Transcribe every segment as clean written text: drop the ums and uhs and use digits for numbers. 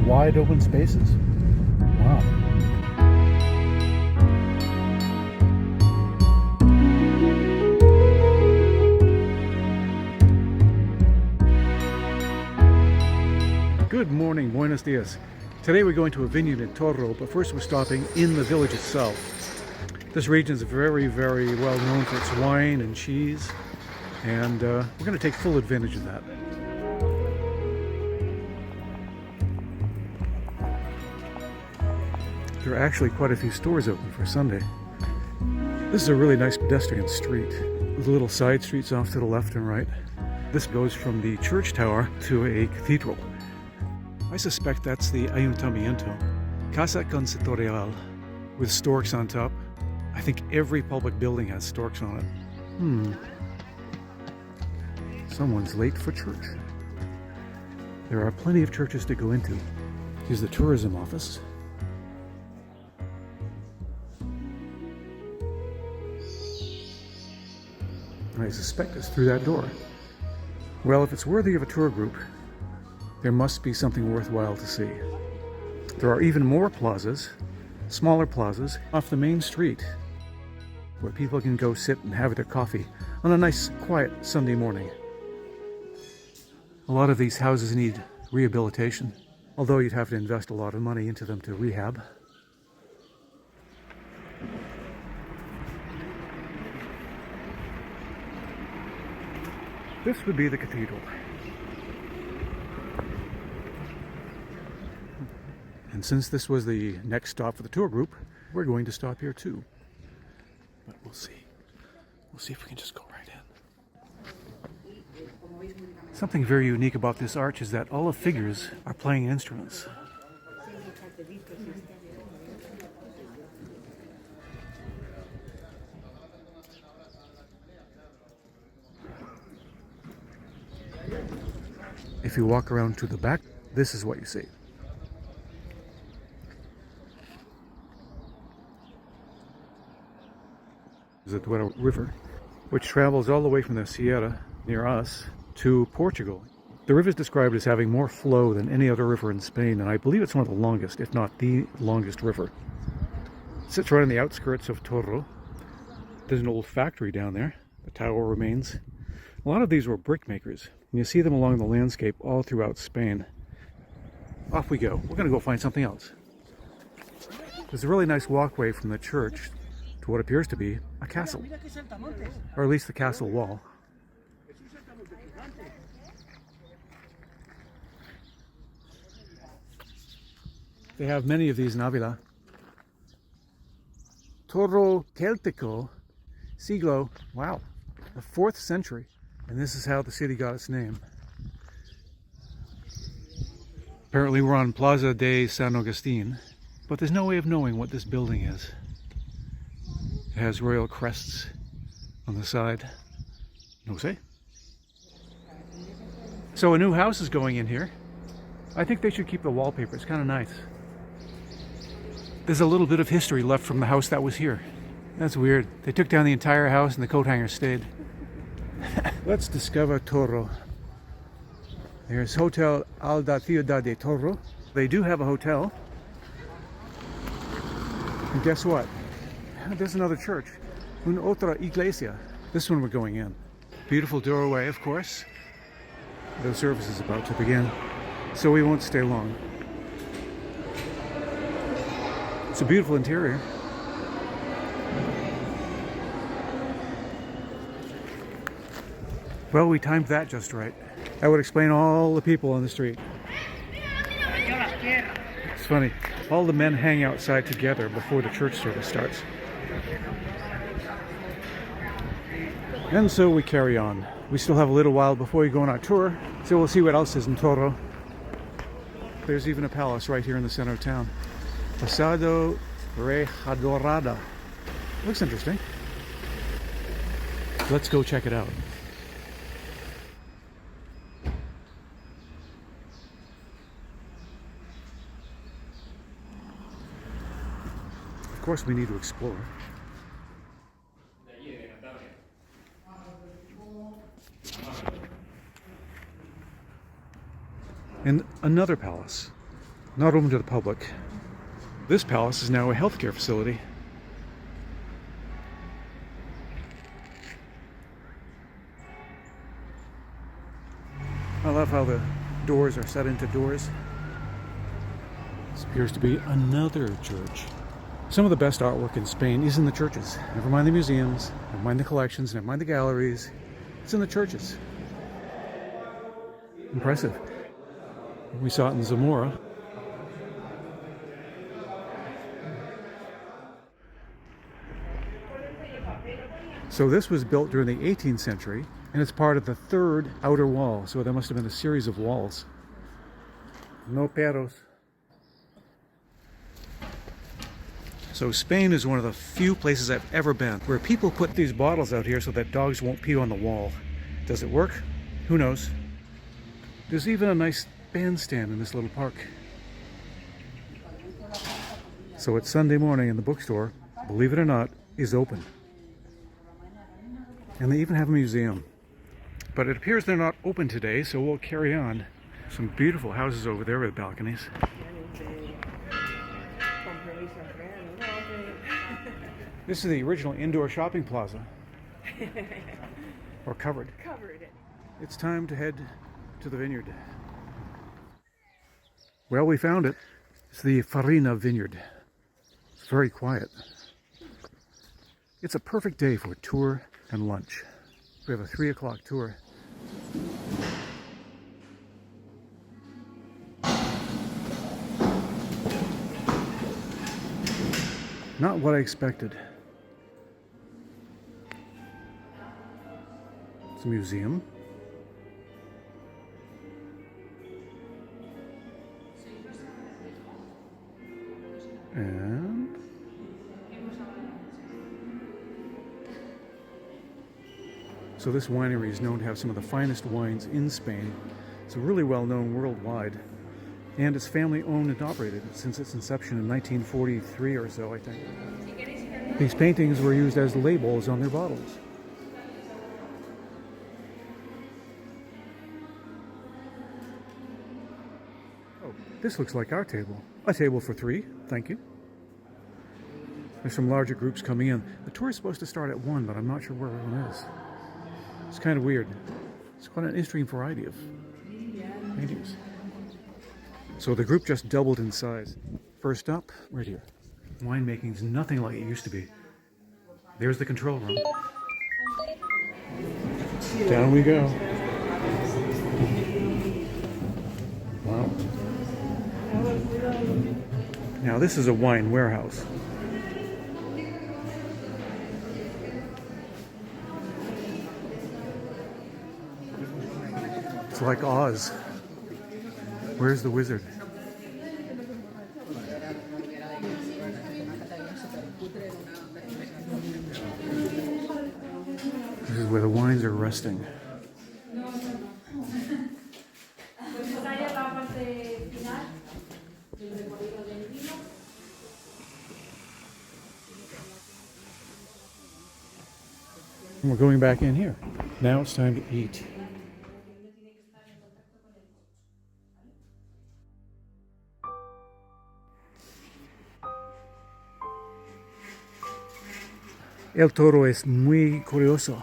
Wide open spaces. Wow. Good morning, buenos dias. Today we're going to a vineyard in Toro, but first we're stopping in the village itself. This region is very, very well known for its wine and cheese, and we're going to take full advantage of that. There are actually quite a few stores open for Sunday. This is a really nice pedestrian street with little side streets off to the left and right. This goes from the church tower to a cathedral. I suspect that's the Ayuntamiento. Casa Cathedral with storks on top. I think every public building has storks on it. Someone's late for church. There are plenty of churches to go into. Here's the tourism office. I suspect it's through that door. Well, if it's worthy of a tour group, there must be something worthwhile to see. There are even more plazas, smaller plazas, off the main street, where people can go sit and have their coffee on a nice, quiet Sunday morning. A lot of these houses need rehabilitation, although you'd have to invest a lot of money into them to rehab. This would be the cathedral. And since this was the next stop for the tour group, we're going to stop here too. But we'll see. We'll see if we can just go right in. Something very unique about this arch is that all the figures are playing instruments. If you walk around to the back, this is what you see. The Toro River, which travels all the way from the Sierra near us to Portugal. The river is described as having more flow than any other river in Spain, and I believe it's one of the longest, if not the longest river. It sits right on the outskirts of Toro. There's an old factory down there. The tower remains. A lot of these were brick makers, and you see them along the landscape all throughout Spain. Off we go. We're going to go find something else. There's a really nice walkway from the church to what appears to be a castle, or at least the castle wall. They have many of these in Avila. Toro Celtico, siglo, wow, the 4th century. And this is how the city got its name. Apparently we're on Plaza de San Agustin, but there's no way of knowing what this building is. It has royal crests on the side. No say. So a new house is going in here. I think they should keep the wallpaper. It's kind of nice. There's a little bit of history left from the house that was here. That's weird. They took down the entire house and the coat hanger stayed. Let's discover Toro. There's Hotel Alda Ciudad de Toro. They do have a hotel. And guess what? There's another church. Una otra iglesia. This one we're going in. Beautiful doorway, of course. The service is about to begin, so we won't stay long. It's a beautiful interior. Well, we timed that just right. That would explain all the people on the street. It's funny. All the men hang outside together before the church service starts. And so we carry on. We still have a little while before we go on our tour, so we'll see what else is in Toro. There's even a palace right here in the center of town. Pasado Rejadorada. Looks interesting. Let's go check it out. Of course, we need to explore. And another palace, not open to the public. This palace is now a healthcare facility. I love how the doors are set into doors. This appears to be another church. Some of the best artwork in Spain is in the churches. Never mind the museums, never mind the collections, never mind the galleries. It's in the churches. Impressive. We saw it in Zamora. So this was built during the 18th century, and it's part of the third outer wall. So there must have been a series of walls. No perros. So Spain is one of the few places I've ever been where people put these bottles out here so that dogs won't pee on the wall. Does it work? Who knows? There's even a nice bandstand in this little park. So it's Sunday morning and the bookstore, believe it or not, is open. And they even have a museum. But it appears they're not open today, so we'll carry on. Some beautiful houses over there with balconies. This is the original indoor shopping plaza. Or covered. It's time to head to the vineyard. Well, we found it. It's the Farina Vineyard. It's very quiet. It's a perfect day for a tour and lunch. We have a 3 o'clock tour. Not what I expected. It's a museum. And so this winery is known to have some of the finest wines in Spain. It's really well known worldwide, and it's family owned and operated since its inception in 1943 or so, I think. These paintings were used as labels on their bottles. Oh, this looks like our table. A table for 3, thank you. There's some larger groups coming in. The tour is supposed to start at 1, but I'm not sure where everyone is. It's kind of weird. It's quite an interesting variety of paintings. So the group just doubled in size. First up, right here. Winemaking's nothing like it used to be. There's the control room. Down we go. Wow. Now this is a wine warehouse. It's like Oz. Where's the wizard? This is where the wines are resting. And we're going back in here. Now it's time to eat. El Toro es muy curioso.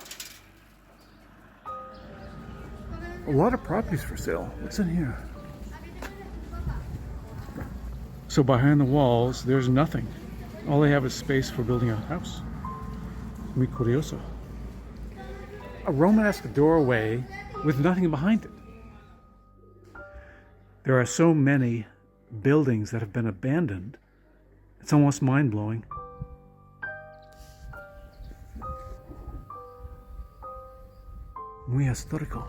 A lot of properties for sale. What's in here? So behind the walls, there's nothing. All they have is space for building a house. Muy curioso. A Romanesque doorway with nothing behind it. There are so many buildings that have been abandoned. It's almost mind-blowing. Muy histórico.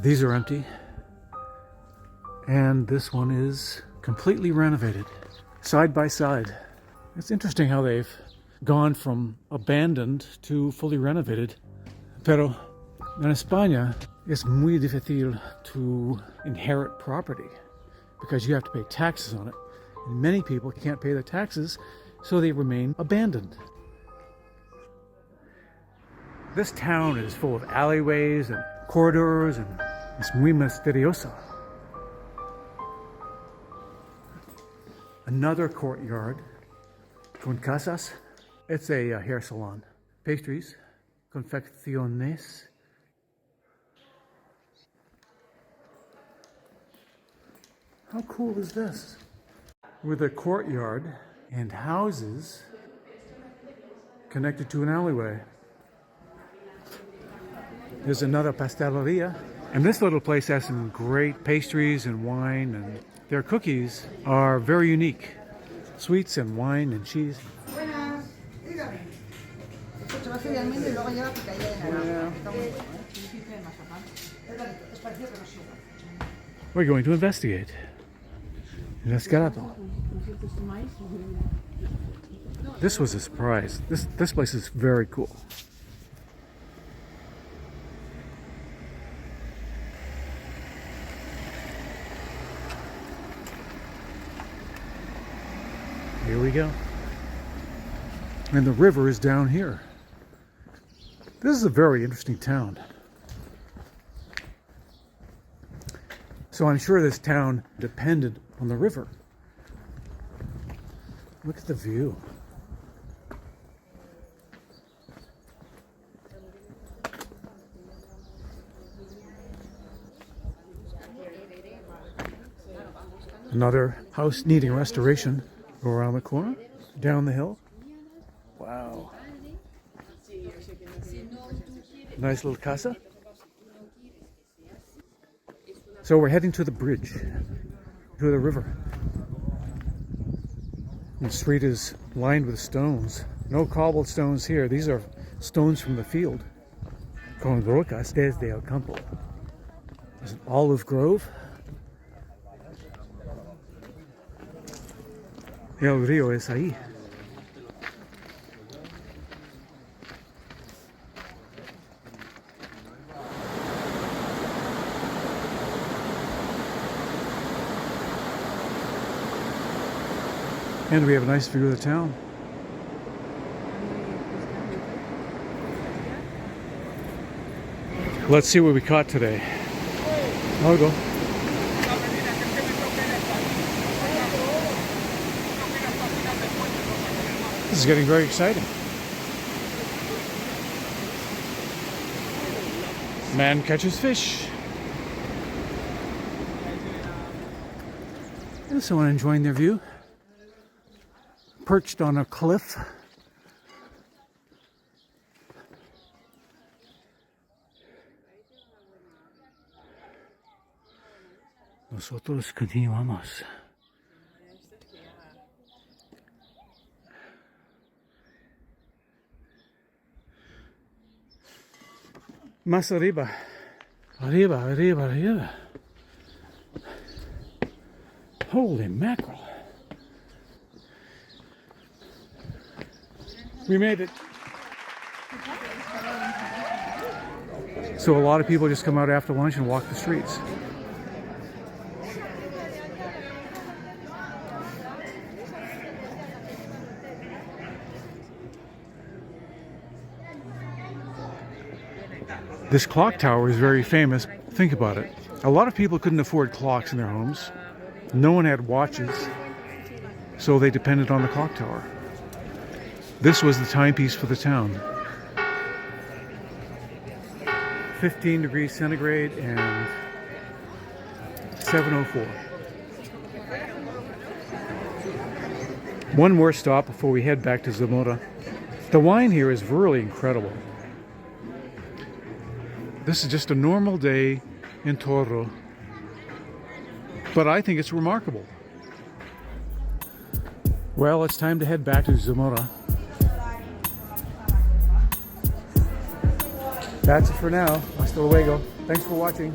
These are empty. And this one is completely renovated, side by side. It's interesting how they've gone from abandoned to fully renovated. Pero en España, it's muy difícil to inherit property because you have to pay taxes on it. And many people can't pay the taxes, so they remain abandoned. This town is full of alleyways and corridors, and it's muy misterioso. Another courtyard con casas. It's a hair salon. Pastries, confecciones. How cool is this? With a courtyard and houses connected to an alleyway. There's another pasteleria. And this little place has some great pastries and wine, and their cookies are very unique. Sweets and wine and cheese. We're going to investigate. Investigado. This was a surprise. This place is very cool. Here we go. And the river is down here. This is a very interesting town. So I'm sure this town depended on the river. Look at the view. Another house needing restoration. Go around the corner, down the hill. Wow. Nice little casa. So we're heading to the bridge, to the river. The street is lined with stones. No cobbled stones here. These are stones from the field. Con rocas desde el campo. There's an olive grove. El río es ahí. And we have a nice view of the town. Let's see what we caught today. I'll go. This is getting very exciting. Man catches fish. There's someone enjoying their view. Perched on a cliff. Nosotros continuamos. Más arriba. Arriba, arriba, arriba. Holy mackerel. We made it. So a lot of people just come out after lunch and walk the streets. This clock tower is very famous. Think about it. A lot of people couldn't afford clocks in their homes. No one had watches, so they depended on the clock tower. This was the timepiece for the town. 15 degrees centigrade and 7:04. One more stop before we head back to Zamora. The wine here is really incredible. This is just a normal day in Toro, but I think it's remarkable. Well, it's time to head back to Zamora. That's it for now. Hasta luego. Thanks for watching.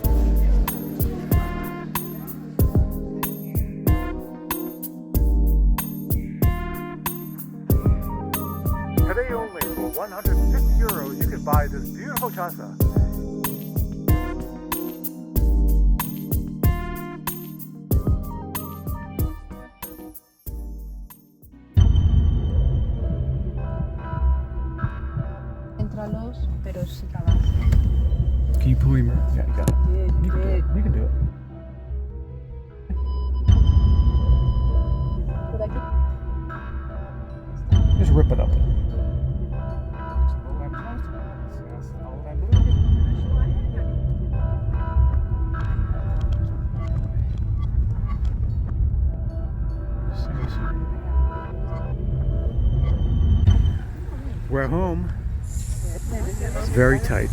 Today only, for 150 euros, you can buy this beautiful taza. Entralos, pero sí acabas. Can you pull him? Yeah, you got it. You can do it. You can do it. Por aquí. Just rip it up. We're home. It's very tight.